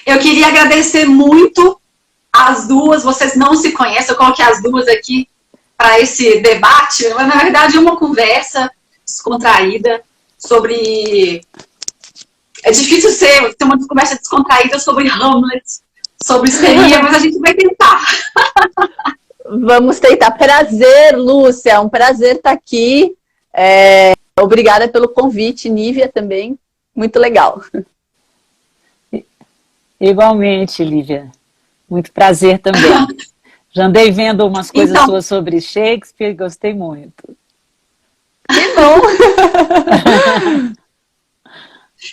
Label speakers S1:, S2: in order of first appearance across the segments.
S1: Eu queria agradecer muito as duas, vocês não se conhecem, eu coloquei as duas aqui para esse debate, mas na verdade é uma conversa descontraída sobre... É difícil ter uma conversa descontraída sobre Hamlet, sobre histeria, mas a gente vai tentar.
S2: Vamos tentar. Prazer, Lúcia, é um prazer estar aqui. Obrigada pelo convite, Nívia também, muito legal.
S3: Igualmente, Lívia, muito prazer também. Já andei vendo umas coisas suas sobre Shakespeare, gostei muito.
S2: Que bom!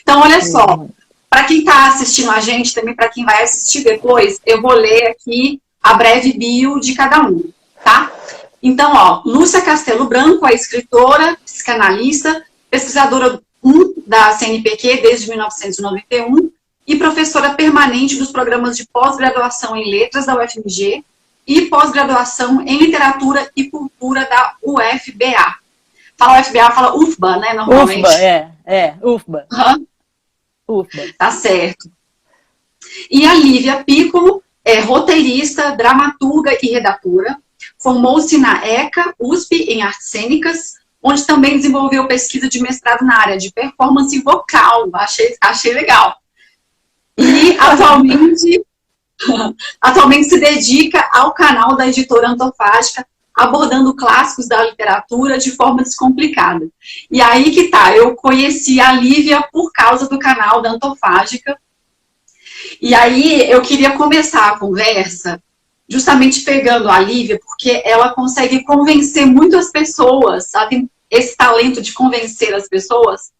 S1: Então, olha só, para quem está assistindo a gente, também para quem vai assistir depois, eu vou ler aqui a breve bio de cada um, tá? Então, ó, Lúcia Castelo Branco é escritora, psicanalista, pesquisadora 1 da CNPq desde 1991 e professora permanente dos programas de pós-graduação em letras da UFMG e pós-graduação em literatura e cultura da UFBA. Fala UFBA, fala UFBA, né, normalmente.
S3: UFBA, UFBA.
S1: Uhum.
S3: UFBA.
S1: Tá certo. E a Lívia Piccolo é roteirista, dramaturga e redatora. Formou-se na ECA, USP, em Artes Cênicas, onde também desenvolveu pesquisa de mestrado na área de performance vocal. Achei legal. E atualmente se dedica ao canal da editora Antofágica, abordando clássicos da literatura de forma descomplicada. E aí que tá, eu conheci a Lívia por causa do canal da Antofágica. E aí eu queria começar a conversa justamente pegando a Lívia, porque ela consegue convencer muito as pessoas, ela tem esse talento de convencer as pessoas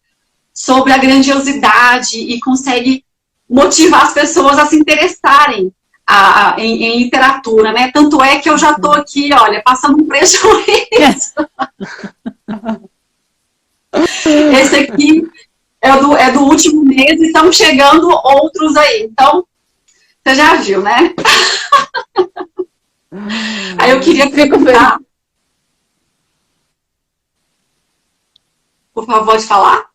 S1: sobre a grandiosidade e consegue motivar as pessoas a se interessarem em literatura, né? Tanto é que eu já estou aqui, olha, passando um prejuízo. Esse aqui é do último mês e estão chegando outros aí. Então, você já viu, né? Aí eu queria perguntar. Por favor, pode falar?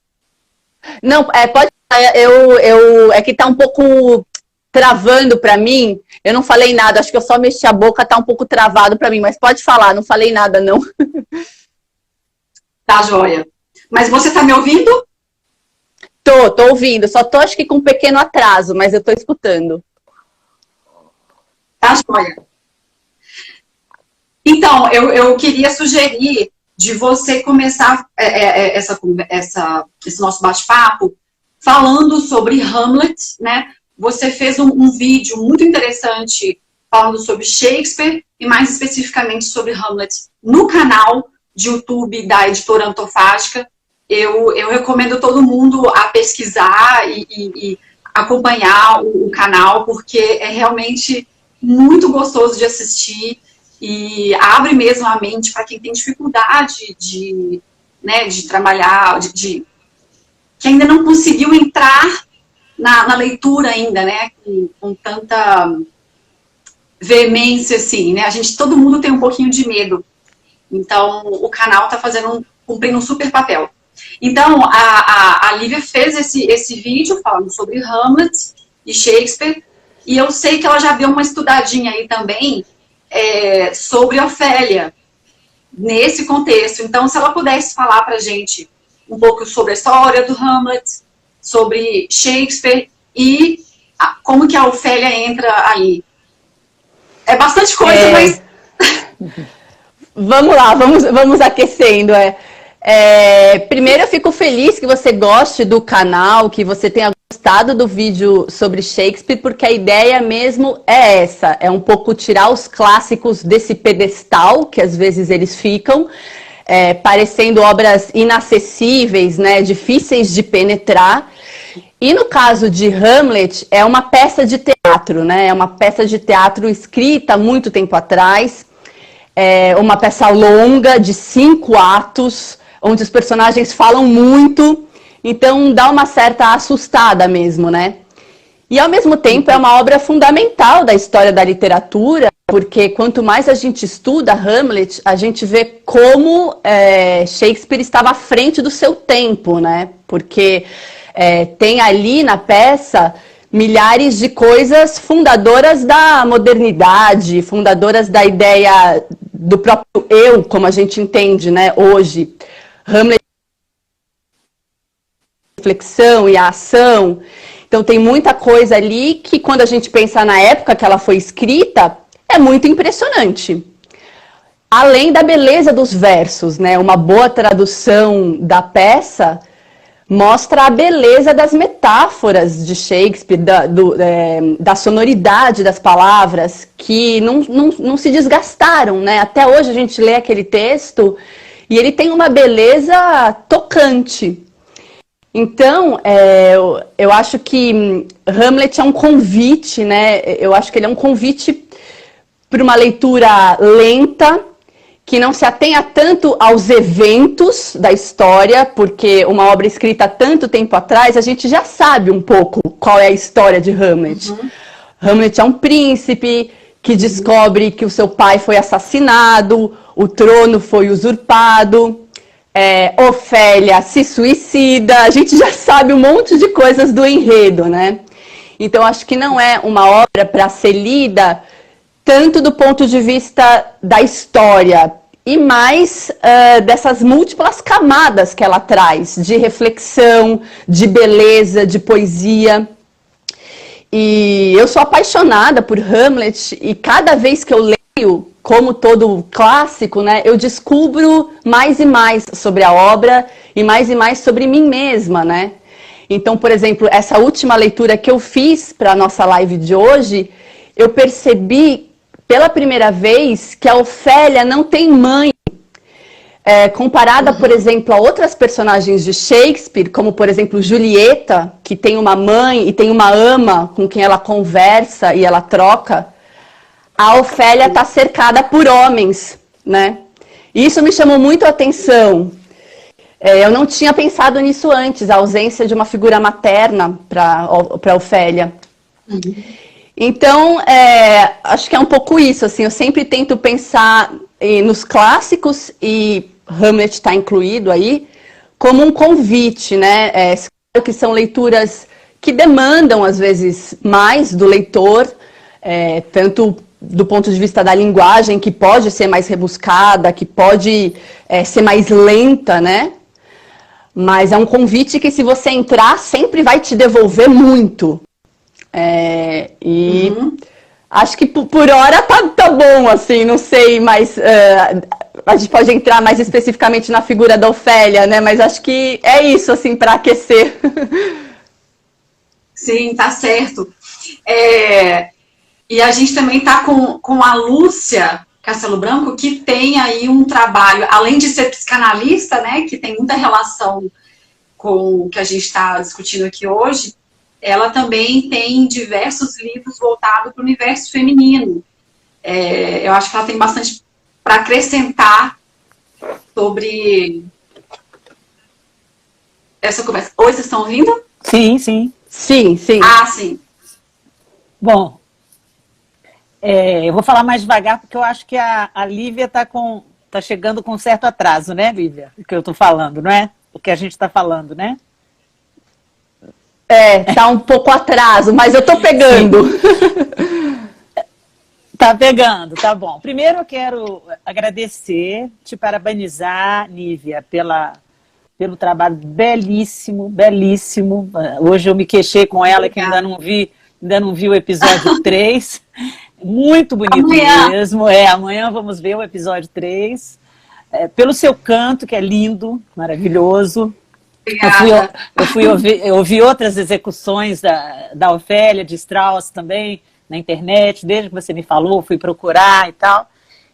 S2: Não, pode falar. É que tá um pouco travando para mim. Eu não falei nada, acho que eu só mexi a boca, tá um pouco travado para mim, mas pode falar, não falei nada, não.
S1: Tá, joia. Mas você tá me ouvindo?
S2: Tô ouvindo, só tô acho que com um pequeno atraso, mas eu tô escutando.
S1: Tá, joia. Então, eu queria sugerir de você começar esse nosso bate-papo falando sobre Hamlet, né? Você fez um vídeo muito interessante falando sobre Shakespeare e mais especificamente sobre Hamlet no canal de YouTube da editora Antofágica. Eu recomendo todo mundo a pesquisar e acompanhar o canal, porque é realmente muito gostoso de assistir e abre mesmo a mente para quem tem dificuldade de trabalhar, que ainda não conseguiu entrar na leitura ainda, né, com tanta veemência, assim, né, todo mundo tem um pouquinho de medo, então o canal está cumprindo um super papel. Então, a Lívia fez esse vídeo falando sobre Hamlet e Shakespeare, e eu sei que ela já deu uma estudadinha aí também sobre Ofélia, nesse contexto. Então, se ela pudesse falar pra gente um pouco sobre a história do Hamlet, sobre Shakespeare e como que a Ofélia entra aí. É bastante coisa, mas...
S2: Vamos lá, vamos aquecendo. Primeiro, eu fico feliz que você goste do canal, que você tenha gostado do vídeo sobre Shakespeare, porque a ideia mesmo é essa, é um pouco tirar os clássicos desse pedestal, que às vezes eles ficam, parecendo obras inacessíveis, né, difíceis de penetrar. E no caso de Hamlet, é uma peça de teatro, né, é uma peça de teatro escrita há muito tempo atrás, uma peça longa de 5 atos, onde os personagens falam muito, então dá uma certa assustada mesmo, né? E ao mesmo tempo é uma obra fundamental da história da literatura, porque quanto mais a gente estuda Hamlet, a gente vê como Shakespeare estava à frente do seu tempo, né? Porque tem ali na peça milhares de coisas fundadoras da modernidade, fundadoras da ideia do próprio eu, como a gente entende, né, hoje. Hamlet, a reflexão e a ação. Então tem muita coisa ali que, quando a gente pensa na época que ela foi escrita, é muito impressionante. Além da beleza dos versos, né, uma boa tradução da peça mostra a beleza das metáforas de Shakespeare, da sonoridade das palavras, que não se desgastaram, né? Até hoje a gente lê aquele texto e ele tem uma beleza tocante. Então, eu acho que Hamlet é um convite, né? Eu acho que ele é um convite para uma leitura lenta, que não se atenha tanto aos eventos da história, porque uma obra escrita há tanto tempo atrás, a gente já sabe um pouco qual é a história de Hamlet. Hamlet é um príncipe que descobre que o seu pai foi assassinado, o trono foi usurpado, Ofélia se suicida, a gente já sabe um monte de coisas do enredo, né? Então, acho que não é uma obra para ser lida tanto do ponto de vista da história, e mais dessas múltiplas camadas que ela traz, de reflexão, de beleza, de poesia. E eu sou apaixonada por Hamlet, e cada vez que eu leio, como todo clássico, né, eu descubro mais e mais sobre a obra, e mais sobre mim mesma, né? Então, por exemplo, essa última leitura que eu fiz para a nossa live de hoje, eu percebi pela primeira vez que a Ofélia não tem mãe, comparada, por exemplo, a outras personagens de Shakespeare, como, por exemplo, Julieta, que tem uma mãe e tem uma ama com quem ela conversa e ela troca. A Ofélia está cercada por homens, né? Isso me chamou muito a atenção. Eu não tinha pensado nisso antes, a ausência de uma figura materna para Ofélia. Então, acho que é um pouco isso, assim, eu sempre tento pensar nos clássicos, e Hamlet está incluído aí, como um convite, né? Claro que são leituras que demandam, às vezes, mais do leitor, tanto do ponto de vista da linguagem, que pode ser mais rebuscada, que pode ser mais lenta, né? Mas é um convite que, se você entrar, sempre vai te devolver muito. Acho que por hora tá bom, assim, não sei, mas a gente pode entrar mais especificamente na figura da Ofélia, né? Mas acho que é isso, assim, para aquecer.
S1: Sim, tá certo. E a gente também tá com a Lúcia Castelo Branco, que tem aí um trabalho, além de ser psicanalista, né, que tem muita relação com o que a gente está discutindo aqui hoje, ela também tem diversos livros voltados para o universo feminino. Eu acho que ela tem bastante para acrescentar sobre essa conversa. Oi, vocês estão ouvindo?
S3: Sim, sim.
S2: Sim, sim.
S1: Ah, sim.
S3: Bom, eu vou falar mais devagar, porque eu acho que a Lívia tá chegando com um certo atraso, né, Lívia? O que eu estou falando, não é? O que a gente está falando, né?
S2: Tá um pouco atraso, mas eu tô pegando.
S3: Tá pegando, tá bom. Primeiro eu quero agradecer, te parabenizar, Nívia, pelo trabalho belíssimo, belíssimo. Hoje eu me queixei com ela que ainda não vi o episódio 3. Muito bonito mesmo. Amanhã vamos ver o episódio 3. Pelo seu canto, que é lindo, maravilhoso. Eu ouvi outras execuções da Ofélia, de Strauss também, na internet, desde que você me falou, fui procurar e tal.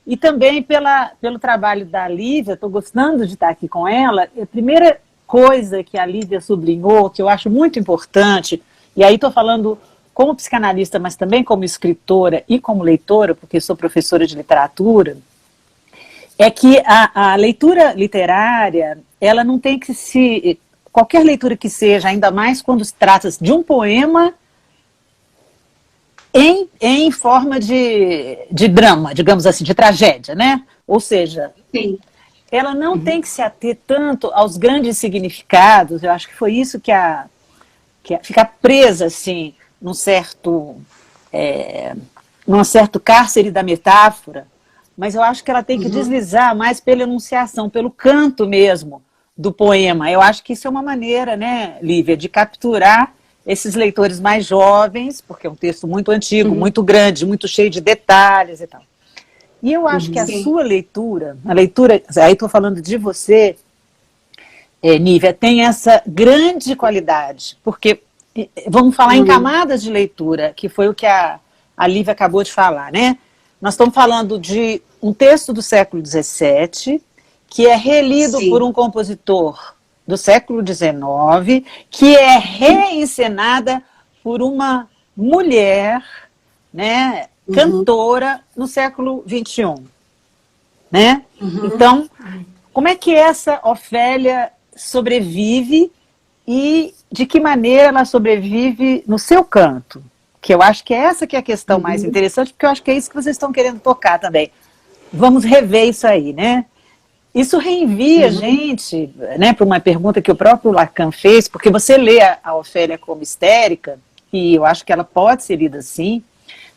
S3: E também pelo trabalho da Lívia, estou gostando de estar aqui com ela. A primeira coisa que a Lívia sublinhou, que eu acho muito importante, e aí estou falando como psicanalista, mas também como escritora e como leitora, porque sou professora de literatura, é que a leitura literária, ela não tem que se... Qualquer leitura que seja, ainda mais quando se trata de um poema em forma de drama, digamos assim, de tragédia, né? Ou seja,
S1: Sim.
S3: Ela não tem que se ater tanto aos grandes significados. Eu acho que foi isso que ficar presa, assim, num certo cárcere da metáfora, mas eu acho que ela tem que deslizar mais pela enunciação, pelo canto mesmo do poema. Eu acho que isso é uma maneira, né, Lívia, de capturar esses leitores mais jovens, porque é um texto muito antigo, muito grande, muito cheio de detalhes e tal. E eu acho que a sua leitura, aí estou falando de você, Nívia, tem essa grande qualidade, porque vamos falar em camadas de leitura, que foi o que a Lívia acabou de falar, né? Nós estamos falando de um texto do século XVII, que é relido por um compositor do século XIX, que é reencenada por uma mulher, né, cantora no século XXI. Né? Então, como é que essa Ofélia sobrevive e de que maneira ela sobrevive no seu canto? Que eu acho que é essa que é a questão mais interessante, porque eu acho que é isso que vocês estão querendo tocar também. Vamos rever isso aí, né? Isso reenvia a gente, né, para uma pergunta que o próprio Lacan fez, porque você lê a Ofélia como histérica, e eu acho que ela pode ser lida assim,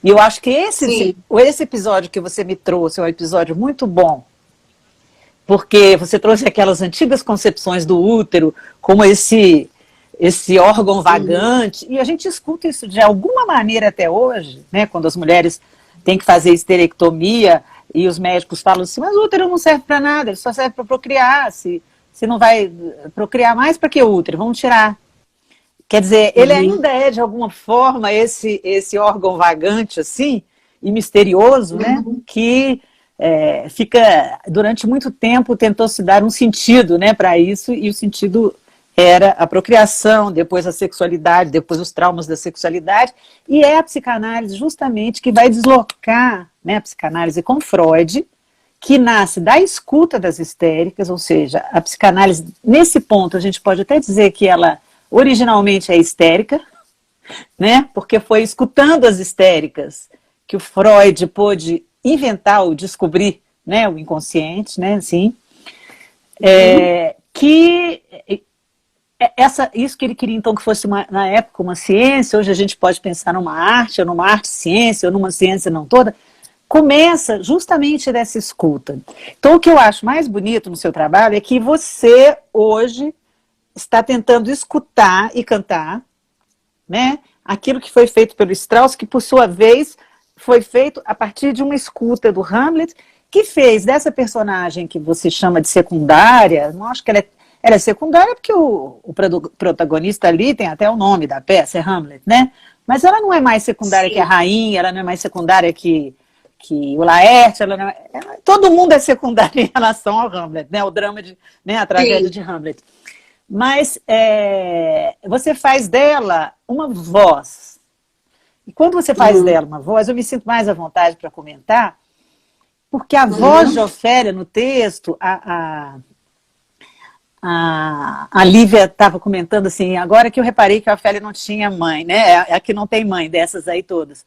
S3: e eu acho que esse episódio que você me trouxe é um episódio muito bom, porque você trouxe aquelas antigas concepções do útero como esse órgão vagante, e a gente escuta isso de alguma maneira até hoje, né, quando as mulheres têm que fazer esterectomia, e os médicos falam assim, mas o útero não serve para nada, ele só serve para procriar, se não vai procriar mais, para que o útero? Vamos tirar. Quer dizer, ele ainda é, de alguma forma, esse órgão vagante, assim, e misterioso, né, que fica, durante muito tempo, tentou se dar um sentido, né, para isso, e o sentido era a procriação, depois a sexualidade, depois os traumas da sexualidade, e é a psicanálise justamente que vai deslocar, né, a psicanálise com Freud, que nasce da escuta das histéricas, ou seja, a psicanálise, nesse ponto, a gente pode até dizer que ela originalmente é histérica, né, porque foi escutando as histéricas que o Freud pôde inventar ou descobrir, né, o inconsciente, né, assim, que isso que ele queria, então, que fosse, na época, uma ciência, hoje a gente pode pensar numa arte, ou numa arte-ciência, ou numa ciência não toda, começa justamente dessa escuta. Então, o que eu acho mais bonito no seu trabalho é que você, hoje, está tentando escutar e cantar, né, aquilo que foi feito pelo Strauss, que, por sua vez, foi feito a partir de uma escuta do Hamlet, que fez dessa personagem que você chama de secundária, não acho que ela é secundária porque o protagonista ali tem até o nome da peça, é Hamlet, né? Mas ela não é mais secundária que a rainha, ela não é mais secundária que o Laerte, todo mundo é secundário em relação ao Hamlet, né? O drama, né? A tragédia de Hamlet. Mas você faz dela uma voz. E quando você faz dela uma voz, eu me sinto mais à vontade para comentar, porque a voz de Ofélia no texto, a Lívia estava comentando assim, agora que eu reparei que a Ofélia não tinha mãe, né? É a que não tem mãe, dessas aí todas.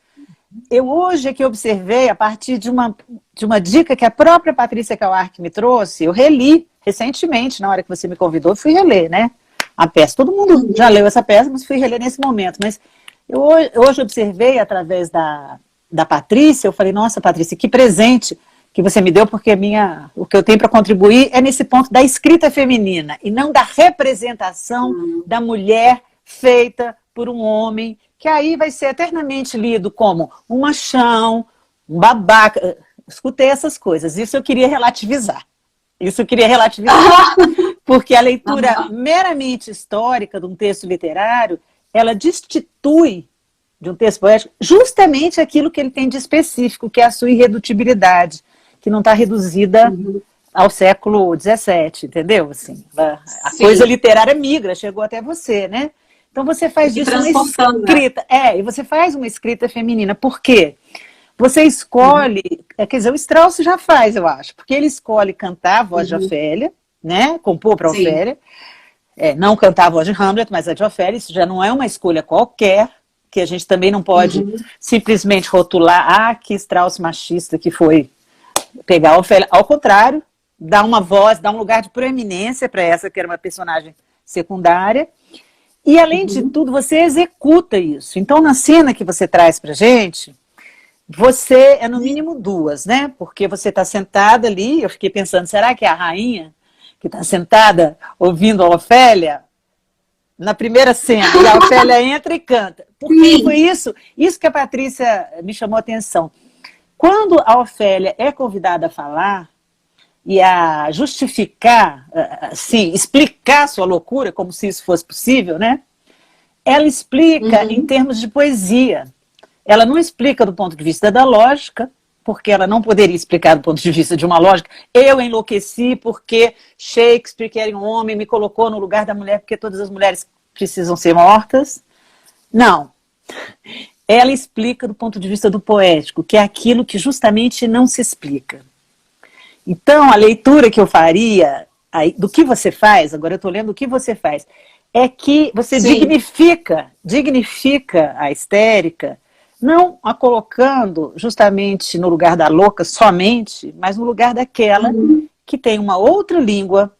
S3: Eu hoje é que observei, a partir de uma dica que a própria Patrícia Kauark me trouxe, eu reli recentemente, na hora que você me convidou, eu fui reler, né? A peça. Todo mundo já leu essa peça, mas fui reler nesse momento. Mas eu hoje observei, através da Patrícia, eu falei, nossa, Patrícia, que presente que você me deu, porque o que eu tenho para contribuir é nesse ponto da escrita feminina, e não da representação da mulher feita por um homem, que aí vai ser eternamente lido como um machão, um babaca. Escutei essas coisas, isso eu queria relativizar. Porque a leitura meramente histórica de um texto literário, ela destitui de um texto poético justamente aquilo que ele tem de específico, que é a sua irredutibilidade, que não está reduzida ao século XVII, entendeu? Assim, a coisa literária migra, chegou até você, né? Então você faz disso uma escrita, e você faz uma escrita feminina. Por quê? Você escolhe, quer dizer, o Strauss já faz, eu acho, porque ele escolhe cantar a voz de Ofélia, né? Compor para Ofélia, não cantar a voz de Hamlet, mas a de Ofélia, isso já não é uma escolha qualquer, que a gente também não pode simplesmente rotular, que Strauss machista que foi pegar a Ofélia, ao contrário, dar uma voz, dar um lugar de proeminência para essa que era uma personagem secundária. E, além de tudo, você executa isso. Então, na cena que você traz pra gente, você é no mínimo duas, né? Porque você está sentada ali, eu fiquei pensando, será que é a rainha que está sentada ouvindo a Ofélia? Na primeira cena, e a Ofélia entra e canta. Porque foi isso que a Patrícia me chamou a atenção. Quando a Ofélia é convidada a falar e a justificar, assim, explicar sua loucura, como se isso fosse possível, né? Ela explica em termos de poesia. Ela não explica do ponto de vista da lógica, porque ela não poderia explicar do ponto de vista de uma lógica. Eu enlouqueci porque Shakespeare, que era um homem, me colocou no lugar da mulher porque todas as mulheres precisam ser mortas. Não. Ela explica do ponto de vista do poético, que é aquilo que justamente não se explica. Então, a leitura que eu faria do que você faz, agora eu estou lendo o que você faz, é que você dignifica a histérica, não a colocando justamente no lugar da louca somente, mas no lugar daquela que tem uma outra língua,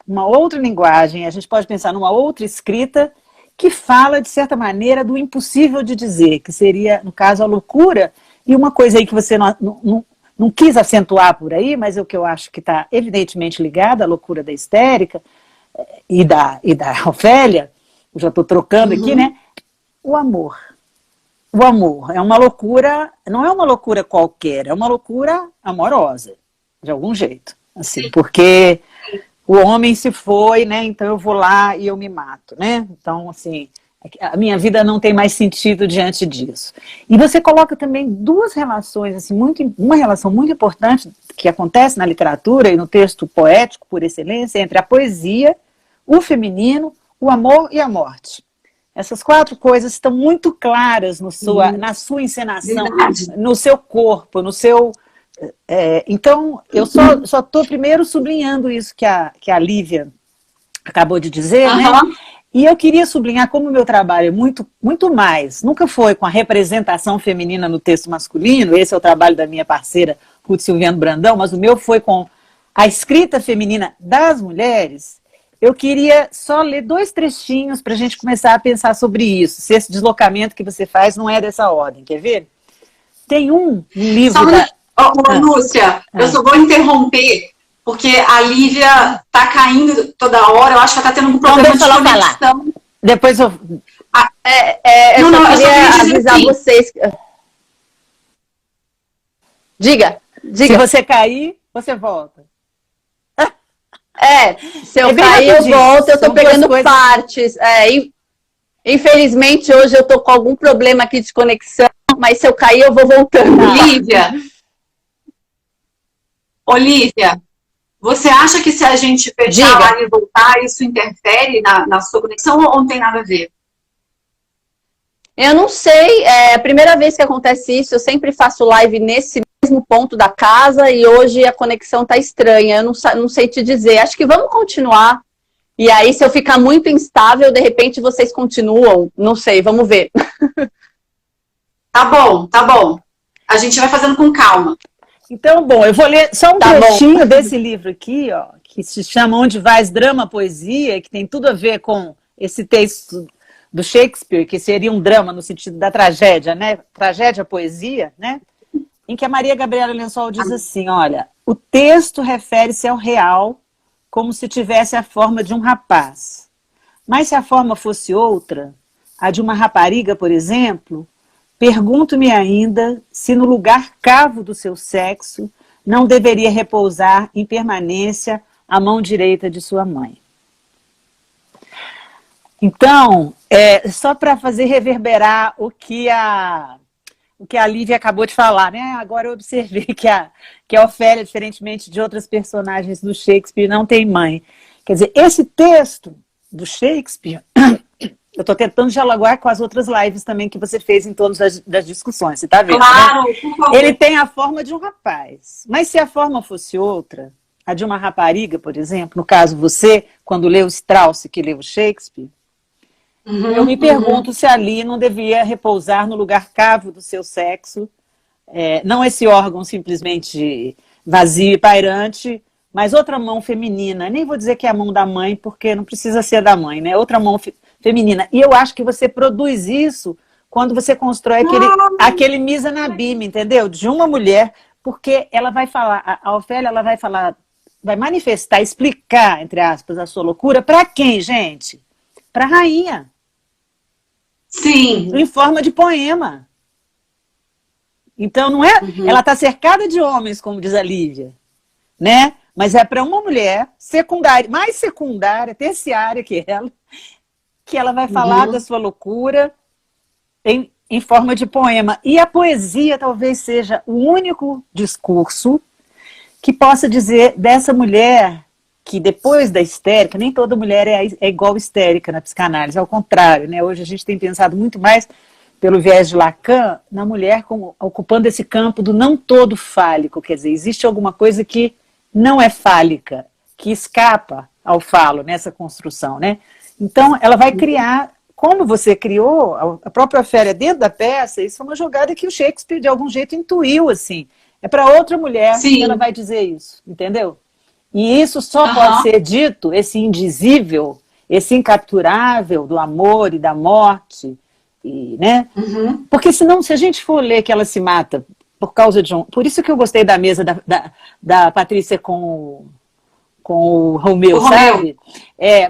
S3: uma outra linguagem, a gente pode pensar numa outra escrita, que fala, de certa maneira, do impossível de dizer, que seria, no caso, a loucura, e uma coisa aí que você não quis acentuar por aí, mas é o que eu acho que está evidentemente ligada à loucura da histérica e da Ofélia, eu já estou trocando aqui, né? O amor. O amor é uma loucura, não é uma loucura qualquer, é uma loucura amorosa, de algum jeito, assim, porque o homem se foi, né? Então eu vou lá e eu me mato, né? Então, assim, a minha vida não tem mais sentido diante disso. E você coloca também duas relações, assim, uma relação muito importante que acontece na literatura e no texto poético por excelência, entre a poesia, o feminino, o amor e a morte. Essas quatro coisas estão muito claras na sua encenação, no seu corpo, no seu... então, eu só estou primeiro sublinhando isso que a Lívia acabou de dizer, né? E eu queria sublinhar como o meu trabalho é muito mais, nunca foi com a representação feminina no texto masculino, esse é o trabalho da minha parceira Ruth Silviano Brandão, mas o meu foi com a escrita feminina das mulheres. Eu queria só ler 2 trechinhos para a gente começar a pensar sobre isso, se esse deslocamento que você faz não é dessa ordem, quer ver? Tem um livro
S1: Lúcia, eu só vou interromper, porque a Lívia tá caindo toda hora, eu acho que ela tá tendo um problema de conexão. Falar.
S3: Depois eu...
S2: eu só queria avisar vocês... Diga.
S3: Se você cair, você volta.
S2: Se eu cair, eu volto, eu tô pegando partes. Infelizmente, hoje eu tô com algum problema aqui de conexão, mas se eu cair, eu vou voltando.
S1: Olívia, você acha que se a gente fechar lá e voltar, isso interfere na sua conexão ou não tem nada a ver?
S2: Eu não sei, é a primeira vez que acontece isso, eu sempre faço live nesse mesmo ponto da casa e hoje a conexão tá estranha, eu não sei te dizer, acho que vamos continuar. E aí, se eu ficar muito instável, de repente vocês continuam, não sei, vamos ver.
S1: Tá bom. A gente vai fazendo com calma.
S3: Então, bom, eu vou ler só um trechinho desse livro aqui, ó, que se chama Onde Vais, Drama, Poesia, que tem tudo a ver com esse texto do Shakespeare, que seria um drama no sentido da tragédia, né? Tragédia, poesia, né? Em que a Maria Gabriela Lençol diz assim, olha, o texto refere-se ao real como se tivesse a forma de um rapaz. Mas se a forma fosse outra, a de uma rapariga, por exemplo, pergunto-me ainda se no lugar cavo do seu sexo não deveria repousar em permanência a mão direita de sua mãe. Então, só para fazer reverberar o que a Lívia acabou de falar, né? Agora eu observei que a Ofélia, diferentemente de outras personagens do Shakespeare, não tem mãe. Quer dizer, esse texto do Shakespeare, eu estou tentando dialogar com as outras lives também que você fez em torno das discussões, você está vendo?
S1: Claro,
S3: né?
S1: por favor.
S3: Ele tem a forma de um rapaz, mas se a forma fosse outra, a de uma rapariga, por exemplo, no caso você, quando leu Strauss, que leu Shakespeare, eu me pergunto se ali não devia repousar no lugar cavo do seu sexo, não esse órgão simplesmente vazio e pairante, mas outra mão feminina. Nem vou dizer que é a mão da mãe, porque não precisa ser da mãe, né? Outra mão feminina. E eu acho que você produz isso quando você constrói aquele Mizanabim, entendeu? De uma mulher, porque ela vai falar, a Ofélia, ela vai falar, vai manifestar, explicar, entre aspas, a sua loucura, para quem, gente? Para a rainha.
S1: Sim.
S3: Em forma de poema. Então, não é... Ela está cercada de homens, como diz a Lívia, né? Mas é para uma mulher secundária, mais secundária, terciária que ela vai falar da sua loucura em forma de poema. E a poesia talvez seja o único discurso que possa dizer dessa mulher que depois da histérica, nem toda mulher é igual histérica na psicanálise, ao contrário, né? Hoje a gente tem pensado muito mais pelo viés de Lacan, na mulher como, ocupando esse campo do não todo fálico, quer dizer, existe alguma coisa que não é fálica, que escapa ao falo nessa construção, né? Então, ela vai criar, como você criou, a própria Ofélia dentro da peça, isso é uma jogada que o Shakespeare, de algum jeito, intuiu, assim. É para outra mulher que ela vai dizer isso, entendeu? E isso só pode ser dito, esse indizível, esse incapturável do amor e da morte, e, né? Porque senão, se a gente for ler que ela se mata por causa de um... Por isso que eu gostei da mesa da Patrícia com o Romeu, sabe?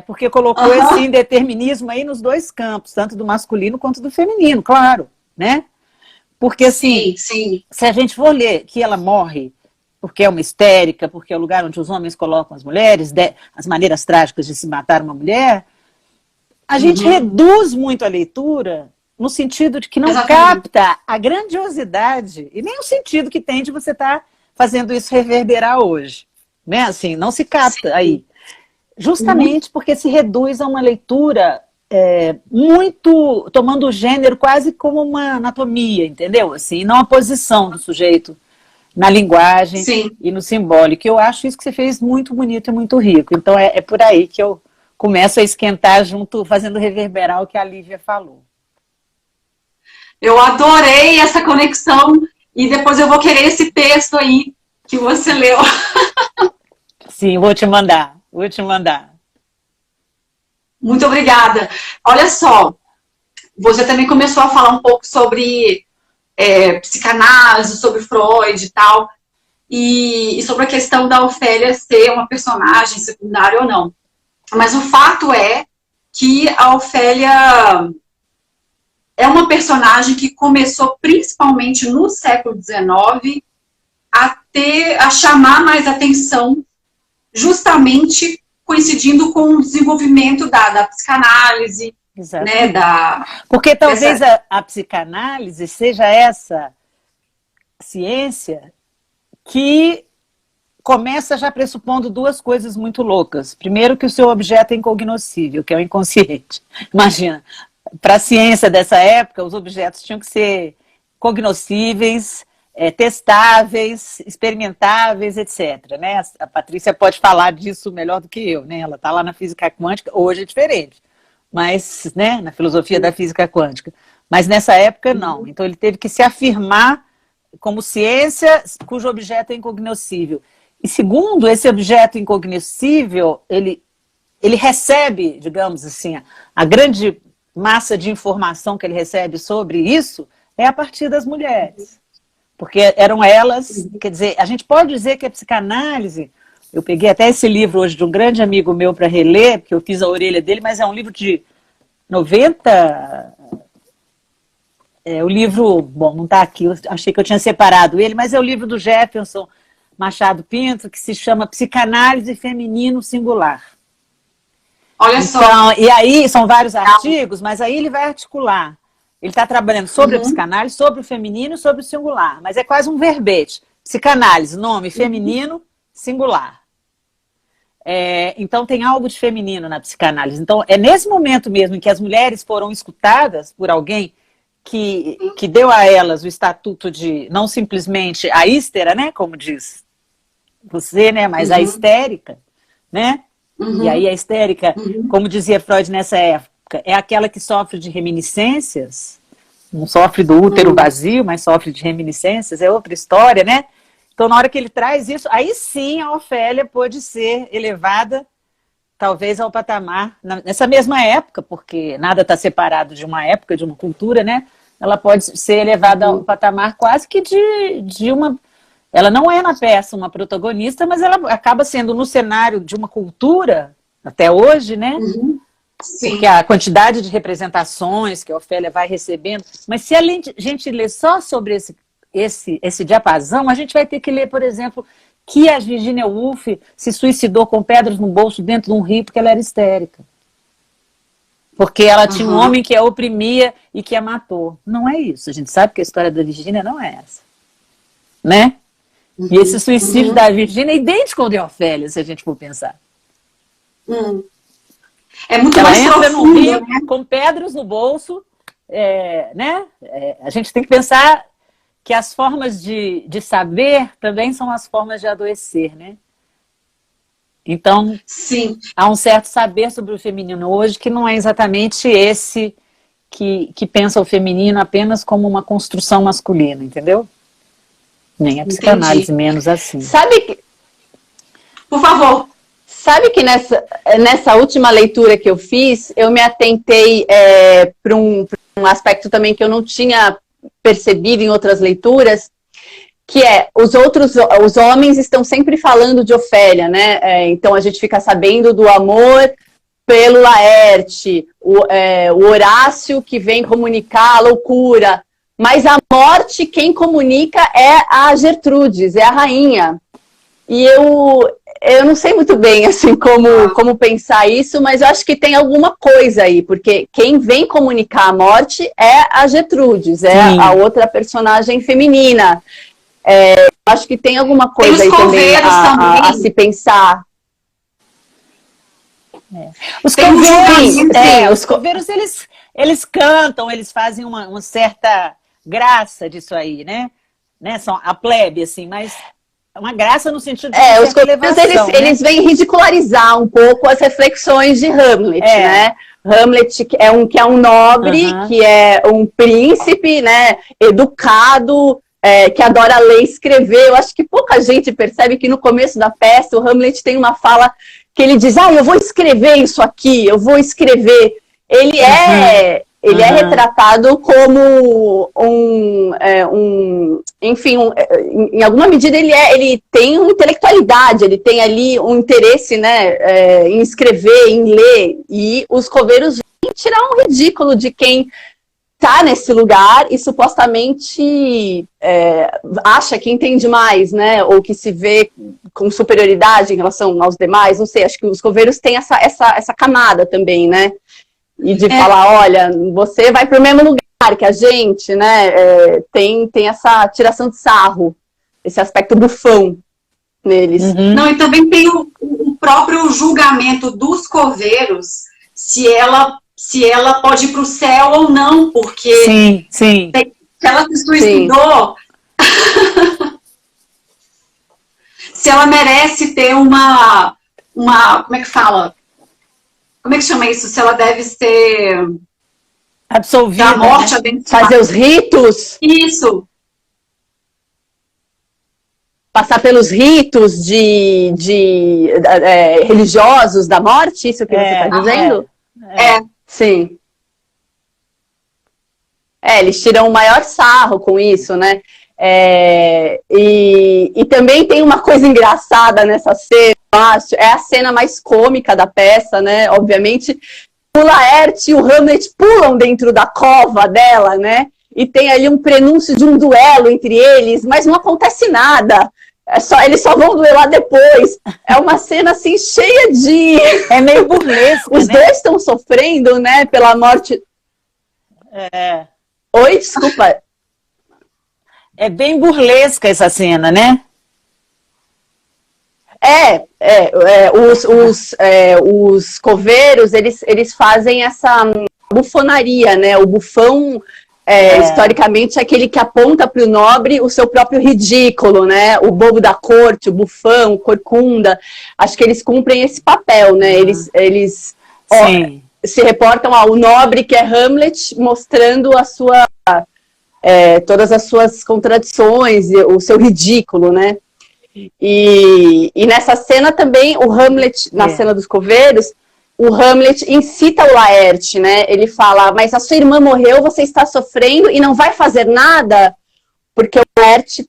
S3: Porque colocou esse indeterminismo aí nos dois campos, tanto do masculino quanto do feminino, claro, né? Porque assim, se a gente for ler que ela morre porque é uma histérica, porque é o lugar onde os homens colocam as mulheres, as maneiras trágicas de se matar uma mulher, a gente reduz muito a leitura no sentido de que não capta a grandiosidade e nem o sentido que tem de você estar fazendo isso reverberar hoje. Né? Assim, não se capta aí. Justamente porque se reduz a uma leitura muito, tomando o gênero quase como uma anatomia, entendeu? Assim, não a posição do sujeito na linguagem e no simbólico. Eu acho isso que você fez muito bonito e muito rico. Então é por aí que eu começo a esquentar junto, fazendo reverberar o que a Lívia falou.
S1: Eu adorei essa conexão e depois eu vou querer esse texto aí que você leu.
S3: Sim, vou te mandar.
S1: Muito obrigada. Olha só, você também começou a falar um pouco sobre psicanálise, sobre Freud e tal, e sobre a questão da Ofélia ser uma personagem secundária ou não. Mas o fato é que a Ofélia personagem que começou principalmente no século XIX a chamar mais atenção, justamente coincidindo com o desenvolvimento da psicanálise, né,
S3: porque talvez a psicanálise seja essa ciência que começa já pressupondo duas coisas muito loucas. Primeiro, que o seu objeto é incognoscível, que é o inconsciente. Imagina, para a ciência dessa época, os objetos tinham que ser cognoscíveis, testáveis, experimentáveis, etc. Né? A Patrícia pode falar disso melhor do que eu, né? Ela está lá na física quântica, hoje é diferente, mas, né, na filosofia da física quântica. Mas nessa época, não. Então ele teve que se afirmar como ciência cujo objeto é incognoscível. E segundo, esse objeto incognoscível, ele recebe, digamos assim, a grande massa de informação que ele recebe sobre isso é a partir das mulheres. Porque eram elas, quer dizer, a gente pode dizer que a psicanálise, eu peguei até esse livro hoje de um grande amigo meu para reler, porque eu fiz a orelha dele, mas é um livro de 90... o livro, bom, não está aqui, eu achei que eu tinha separado ele, mas é o livro do Jefferson Machado Pinto, que se chama Psicanálise Feminino Singular.
S1: Olha só.
S3: E aí são vários artigos, mas aí ele vai articular. Ele está trabalhando sobre a psicanálise, sobre o feminino e sobre o singular, mas é quase um verbete. Psicanálise, nome feminino, singular. Então tem algo de feminino na psicanálise. Então é nesse momento mesmo em que as mulheres foram escutadas por alguém que deu a elas o estatuto de, não simplesmente a hístera, né, como diz você, né, mas a histérica, né? E aí a histérica, como dizia Freud nessa época, é aquela que sofre de reminiscências, não sofre do útero vazio, mas sofre de reminiscências, é outra história, né? Então, na hora que ele traz isso, aí sim a Ofélia pode ser elevada talvez ao patamar, nessa mesma época, porque nada está separado de uma época, de uma cultura, né? Ela pode ser elevada ao patamar quase que de uma... Ela não é na peça uma protagonista, mas ela acaba sendo no cenário de uma cultura, até hoje, né?
S1: Sim.
S3: Porque a quantidade de representações que a Ofélia vai recebendo. Mas se a gente ler só sobre esse diapasão, a gente vai ter que ler, por exemplo, que a Virginia Woolf se suicidou com pedras no bolso dentro de um rio porque ela era histérica. Porque ela tinha um homem que a oprimia e que a matou. Não é isso. A gente sabe que a história da Virginia não é essa. Né? E esse suicídio da Virginia é idêntico ao de Ofélia, se a gente for pensar.
S1: É muito
S3: ela
S1: mais
S3: entra
S1: profundo,
S3: no rio,
S1: né?
S3: com pedras no bolso, né? A gente tem que pensar que as formas de saber também são as formas de adoecer, né? Então,
S1: sim,
S3: há um certo saber sobre o feminino hoje que não é exatamente esse que pensa o feminino apenas como uma construção masculina, entendeu? Nem a psicanálise menos assim.
S2: Sabe que...
S1: Por favor.
S2: Sabe que nessa última leitura que eu fiz, eu me atentei para um aspecto também que eu não tinha percebido em outras leituras, que é, os homens estão sempre falando de Ofélia, né? Então a gente fica sabendo do amor pelo Laerte, o Horácio que vem comunicar a loucura, mas a morte, quem comunica é a Gertrudes, é a rainha. E eu não sei muito bem assim como pensar isso, mas eu acho que tem alguma coisa aí, porque quem vem comunicar a morte é a Gertrudes, é a outra personagem feminina. Acho que tem alguma coisa aí também a se pensar.
S3: Os coveiros, eles cantam, eles fazem uma certa graça disso aí, né? São a plebe, assim, mas uma graça no sentido de
S2: os coveiros, eles vêm ridicularizar um pouco as reflexões de Hamlet, né? Hamlet que é um nobre, que é um príncipe, né? Educado, que adora ler e escrever. Eu acho que pouca gente percebe que no começo da peça o Hamlet tem uma fala que ele diz, eu vou escrever isso aqui, eu vou escrever. Ele é retratado como em alguma medida ele tem uma intelectualidade, ele tem ali um interesse, né, em escrever, em ler, e os coveiros vêm tirar um ridículo de quem está nesse lugar e supostamente acha que entende mais, né, ou que se vê com superioridade em relação aos demais, não sei, acho que os coveiros têm essa camada também, né, e de falar, olha, você vai para o mesmo lugar que a gente, né, tem essa tiração de sarro, esse aspecto bufão neles.
S1: Não, e também tem o próprio julgamento dos coveiros, se ela pode ir para o céu ou não, porque
S3: sim.
S1: Se ela se suicidou, se ela merece ter uma como é que fala? Como é que chama isso? Se ela deve ser
S3: absolvida,
S1: da morte,
S2: né? Fazer os ritos.
S1: Isso.
S2: Passar pelos ritos religiosos da morte, isso que você está dizendo? Sim. Eles tiram o maior sarro com isso, né? E também tem uma coisa engraçada nessa cena, eu acho, é a cena mais cômica da peça, né? Obviamente, o Laerte e o Hamlet pulam dentro da cova dela, né? E tem ali um prenúncio de um duelo entre eles, mas não acontece nada. Eles só vão duelar depois. É uma cena assim cheia de...
S3: É meio burlesca,
S2: Os dois estão sofrendo, né? Pela morte... Oi, desculpa.
S3: É bem burlesca essa cena, né?
S2: Os coveiros, eles fazem essa bufonaria, né? O bufão, historicamente, é aquele que aponta para o nobre o seu próprio ridículo, né? O bobo da corte, o bufão, o corcunda. Acho que eles cumprem esse papel, né? Eles se reportam ao nobre que é Hamlet, mostrando todas as suas contradições, o seu ridículo, né? E nessa cena também, o Hamlet, na cena dos coveiros, o Hamlet incita o Laerte, né? Ele fala, mas a sua irmã morreu, você está sofrendo e não vai fazer nada, porque o Laerte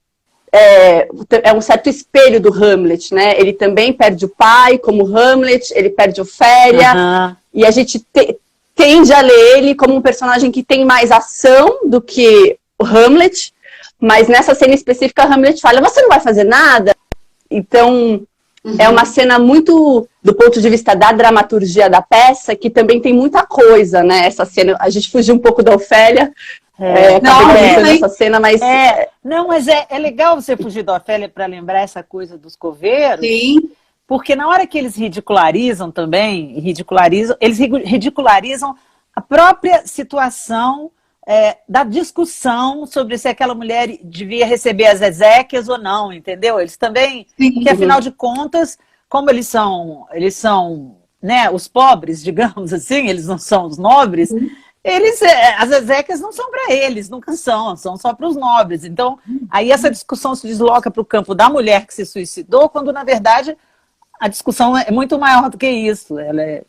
S2: é um certo espelho do Hamlet, né? Ele também perde o pai, como Hamlet, ele perde Ofélia, e a gente tende a ler ele como um personagem que tem mais ação do que o Hamlet, mas nessa cena específica, Hamlet fala, você não vai fazer nada? Então, é uma cena muito, do ponto de vista da dramaturgia da peça, que também tem muita coisa, né? Essa cena, a gente fugiu um pouco da Ofélia, essa cena, mas...
S3: Não, mas é legal você fugir da Ofélia para lembrar essa coisa dos coveiros.
S1: Sim.
S3: Porque na hora que eles ridicularizam também, eles ridicularizam a própria situação da discussão sobre se aquela mulher devia receber as exéquias ou não, entendeu? Eles também, que afinal de contas, como eles são né, os pobres, digamos assim, eles não são os nobres, as exéquias não são para eles, nunca são só para os nobres. Então, aí essa discussão se desloca para o campo da mulher que se suicidou, quando na verdade a discussão é muito maior do que isso, ela é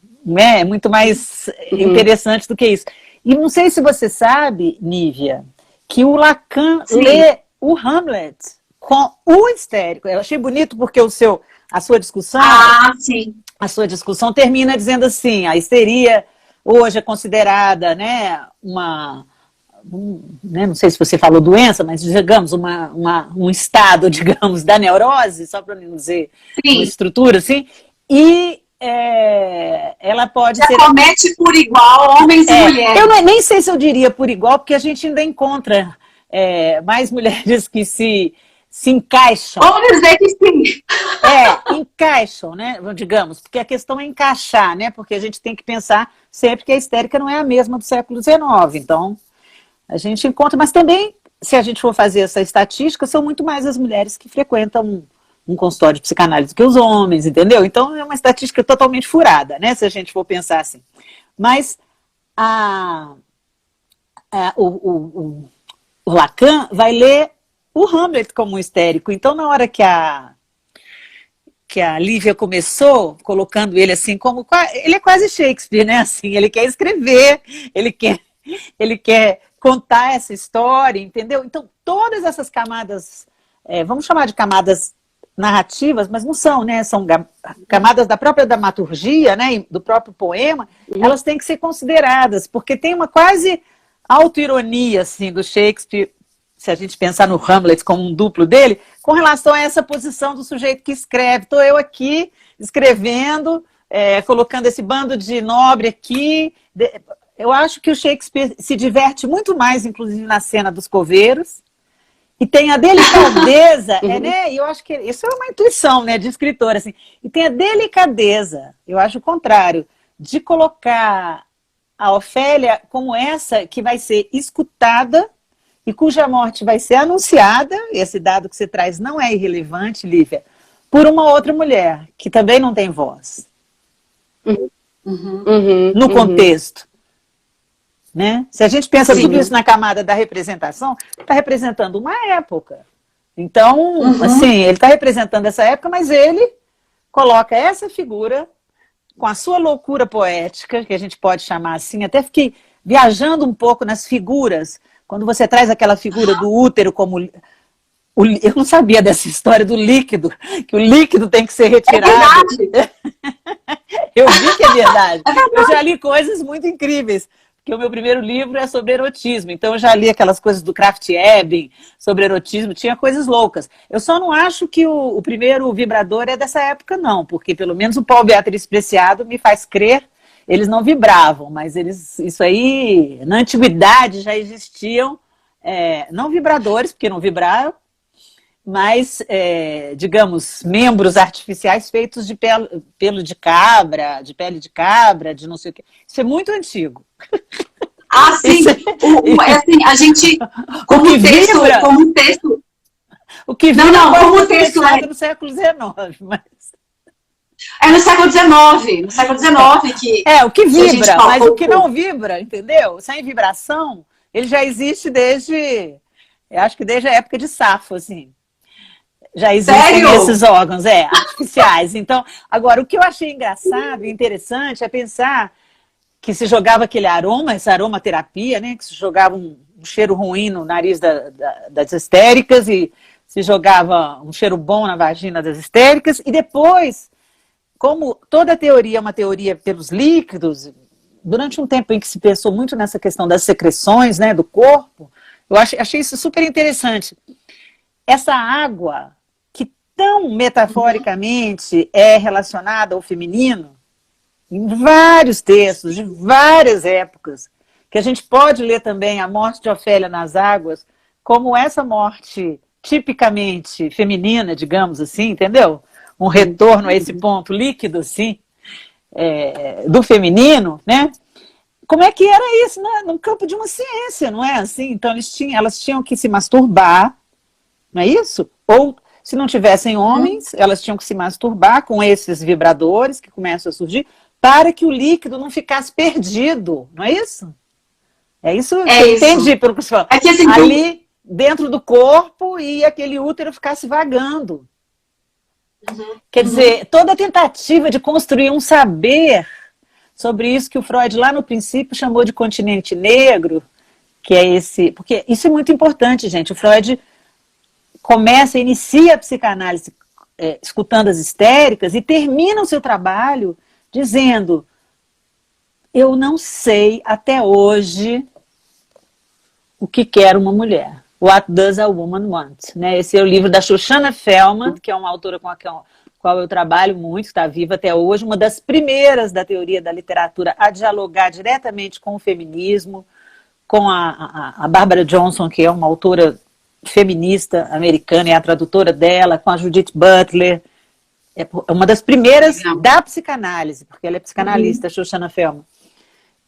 S3: muito mais interessante do que isso. E não sei se você sabe, Nívia, que o Lacan lê o Hamlet com o histérico. Eu achei bonito porque a sua discussão, a sua discussão termina dizendo assim, a histeria hoje é considerada, né, não sei se você falou doença, mas digamos um estado, digamos, da neurose, só para não dizer uma estrutura assim, e ela pode ser...
S1: acomete por igual homens e mulheres.
S3: Eu nem sei se eu diria por igual, porque a gente ainda encontra mais mulheres que se encaixam.
S1: Vamos dizer que sim.
S3: Encaixam, né? Digamos, porque a questão é encaixar, né? Porque a gente tem que pensar sempre que a histérica não é a mesma do século XIX. Então, a gente encontra, mas também, se a gente for fazer essa estatística, são muito mais as mulheres que frequentam um consultório de psicanálise do que os homens, entendeu? Então, é uma estatística totalmente furada, né? Se a gente for pensar assim. Mas o Lacan vai ler o Hamlet como um histérico. Então, na hora que a Lívia começou, colocando ele assim como... Ele é quase Shakespeare, né? Assim, ele quer escrever, ele quer contar essa história, entendeu? Então, todas essas camadas, vamos chamar de camadas narrativas, mas não são, né? São camadas da própria dramaturgia, né? E do próprio poema, elas têm que ser consideradas, porque tem uma quase autoironia, assim, do Shakespeare, se a gente pensar no Hamlet como um duplo dele, com relação a essa posição do sujeito que escreve. Estou eu aqui, escrevendo, colocando esse bando de nobre aqui. Eu acho que o Shakespeare se diverte muito mais, inclusive, na cena dos coveiros, e tem a delicadeza, né? E eu acho que isso é uma intuição, né, de escritor, assim. E tem a delicadeza, eu acho o contrário, de colocar a Ofélia como essa que vai ser escutada e cuja morte vai ser anunciada, esse dado que você traz não é irrelevante, Lívia, por uma outra mulher, que também não tem voz. No contexto. Né? Se a gente pensa tudo isso na camada da representação, está representando uma época. Então, assim, ele está representando essa época, mas ele coloca essa figura com a sua loucura poética, que a gente pode chamar assim, até fiquei viajando um pouco nas figuras, quando você traz aquela figura do útero como... Eu não sabia dessa história do líquido, que o líquido tem que ser retirado.
S1: É verdade.
S3: Eu vi que é verdade. Eu já li coisas muito incríveis, porque o meu primeiro livro é sobre erotismo, então eu já li aquelas coisas do Kraft Ebing, sobre erotismo, tinha coisas loucas. Eu só não acho que o primeiro vibrador é dessa época, não, porque pelo menos o Paulo Beatriz Preciado me faz crer, eles não vibravam, mas isso aí, na antiguidade já existiam, não vibradores, porque não vibraram, mas, digamos, membros artificiais feitos de pelo de cabra, de pele de cabra, de não sei o quê. Isso é muito antigo.
S1: Ah, sim. Assim, a gente, como texto...
S3: O que vibra
S1: como texto
S3: no século XIX, mas...
S1: É no século XIX que...
S3: o que vibra, mas o que não vibra, entendeu? Sem vibração, ele já existe desde... Eu acho que desde a época de Safo, assim. Já existem
S1: Sério?
S3: esses órgãos, artificiais. Então, agora, o que eu achei engraçado e interessante é pensar que se jogava aquele aroma, essa aromaterapia, né? Que se jogava um cheiro ruim no nariz das histéricas e se jogava um cheiro bom na vagina das histéricas. E depois, como toda teoria é uma teoria pelos líquidos, durante um tempo em que se pensou muito nessa questão das secreções, né, do corpo, eu achei isso super interessante. Essa água, que tão metaforicamente é relacionada ao feminino, em vários textos, de várias épocas, que a gente pode ler também a morte de Ofélia nas águas, como essa morte tipicamente feminina, digamos assim, entendeu? Um retorno a esse ponto líquido, assim, do feminino, né? Como é que era isso, né? No campo de uma ciência, não é assim? Então elas tinham que se masturbar, não é isso? Ou, se não tivessem homens, elas tinham que se masturbar com esses vibradores que começam a surgir, para que o líquido não ficasse perdido, não é isso? É isso que eu entendi pelo que você falou.
S1: É que, assim,
S3: ali, dentro do corpo, e aquele útero ficasse vagando. Quer dizer, toda a tentativa de construir um saber sobre isso que o Freud lá no princípio chamou de continente negro, que é esse... Porque isso é muito importante, gente. O Freud inicia a psicanálise escutando as histéricas e termina o seu trabalho dizendo: eu não sei até hoje o que quer uma mulher. What does a woman want? Né? Esse é o livro da Shoshana Fellman, que é uma autora com a qual eu trabalho muito, está viva até hoje, uma das primeiras da teoria da literatura a dialogar diretamente com o feminismo, com a Barbara Johnson, que é uma autora feminista americana, e a tradutora dela, com a Judith Butler. É uma das primeiras da psicanálise, porque ela é psicanalista, Shoshana Fellman.